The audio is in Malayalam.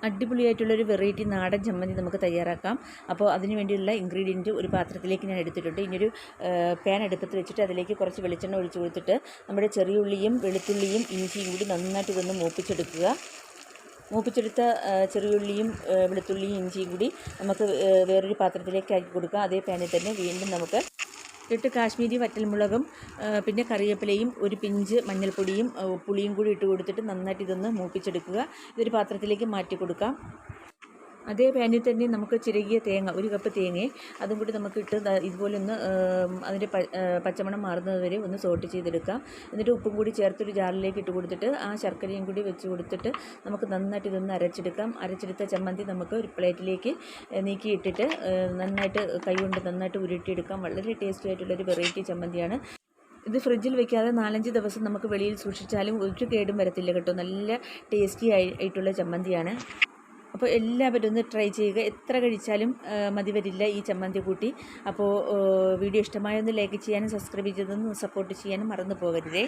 അടിപൊളിയായിട്ടുള്ളൊരു വെറൈറ്റി നാടൻ ചമ്മന്തി നമുക്ക് തയ്യാറാക്കാം. അപ്പോൾ അതിന് വേണ്ടിയുള്ള ഇൻഗ്രീഡിയൻറ്റ് ഒരു പാത്രത്തിലേക്ക് ഞാൻ എടുത്തിട്ടുണ്ട്. ഇനിയൊരു പാൻ അടുപ്പത്ത് വെച്ചിട്ട് അതിലേക്ക് കുറച്ച് വെളിച്ചെണ്ണ ഒഴിച്ച് കൊടുത്തിട്ട് നമ്മുടെ ചെറിയ ഉള്ളിയും വെളുത്തുള്ളിയും ഇഞ്ചിയും കൂടി നന്നായിട്ട് ഇതൊന്ന് മൂപ്പിച്ചെടുക്കുക. മൂപ്പിച്ചെടുത്ത ചെറിയുള്ളിയും വെളുത്തുള്ളിയും ഇഞ്ചിയും കൂടി നമുക്ക് വേറൊരു പാത്രത്തിലേക്ക് ആക്കി കൊടുക്കുക. അതേ പാനിൽ തന്നെ വീണ്ടും നമുക്ക് കാശ്മീരി വറ്റൽമുളകും പിന്നെ കറിവേപ്പിലയും ഒരു പിഞ്ച് മഞ്ഞൾപ്പൊടിയും പുളിയും കൂടി ഇട്ട് കൊടുത്തിട്ട് നന്നായിട്ട് ഇതൊന്ന് മൂപ്പിച്ചെടുക്കുക. ഇതൊരു പാത്രത്തിലേക്ക് മാറ്റി കൊടുക്കാം. അതേ പാനിൽ തന്നെ നമുക്ക് ചിരകിയ തേങ്ങ, ഒരു കപ്പ് തേങ്ങയെ അതും കൂടി നമുക്ക് ഇട്ട് ഇതുപോലെ ഒന്ന് അതിൻ്റെ പച്ചമണം മാറുന്നത് വരെ ഒന്ന് സോട്ട് ചെയ്തെടുക്കാം. എന്നിട്ട് ഉപ്പും കൂടി ചേർത്തൊരു ജാറിലേക്ക് ഇട്ട് കൊടുത്തിട്ട് ആ ശർക്കരയും കൂടി വെച്ച് കൊടുത്തിട്ട് നമുക്ക് നന്നായിട്ട് ഇതൊന്ന് അരച്ചെടുക്കാം. അരച്ചെടുത്ത ചമ്മന്തി നമുക്ക് ഒരു പ്ലേറ്റിലേക്ക് നീക്കിയിട്ടിട്ട് നന്നായിട്ട് കൈകൊണ്ട് നന്നായിട്ട് ഉരുട്ടിയെടുക്കാം. വളരെ ടേസ്റ്റി ആയിട്ടുള്ളൊരു വെറൈറ്റി ചമ്മന്തിയാണ്. ഇത് ഫ്രിഡ്ജിൽ വെക്കാതെ 4-5 ദിവസം നമുക്ക് വെളിയിൽ സൂക്ഷിച്ചാലും ഒരു കേടും വരത്തില്ല കേട്ടോ. നല്ല ടേസ്റ്റി ആയിട്ടുള്ള ചമ്മന്തിയാണ്. അപ്പോൾ എല്ലാവരും ഒന്ന് ട്രൈ ചെയ്യുക. എത്ര കഴിച്ചാലും മതി വരില്ല ഈ ചമ്മന്തി കൂട്ടി. അപ്പോൾ വീഡിയോ ഇഷ്ടമായൊന്ന് ലൈക്ക് ചെയ്യാനും സബ്സ്ക്രൈബ് ചെയ്തൊന്ന് സപ്പോർട്ട് ചെയ്യാനും മറന്നു പോകരുതേ.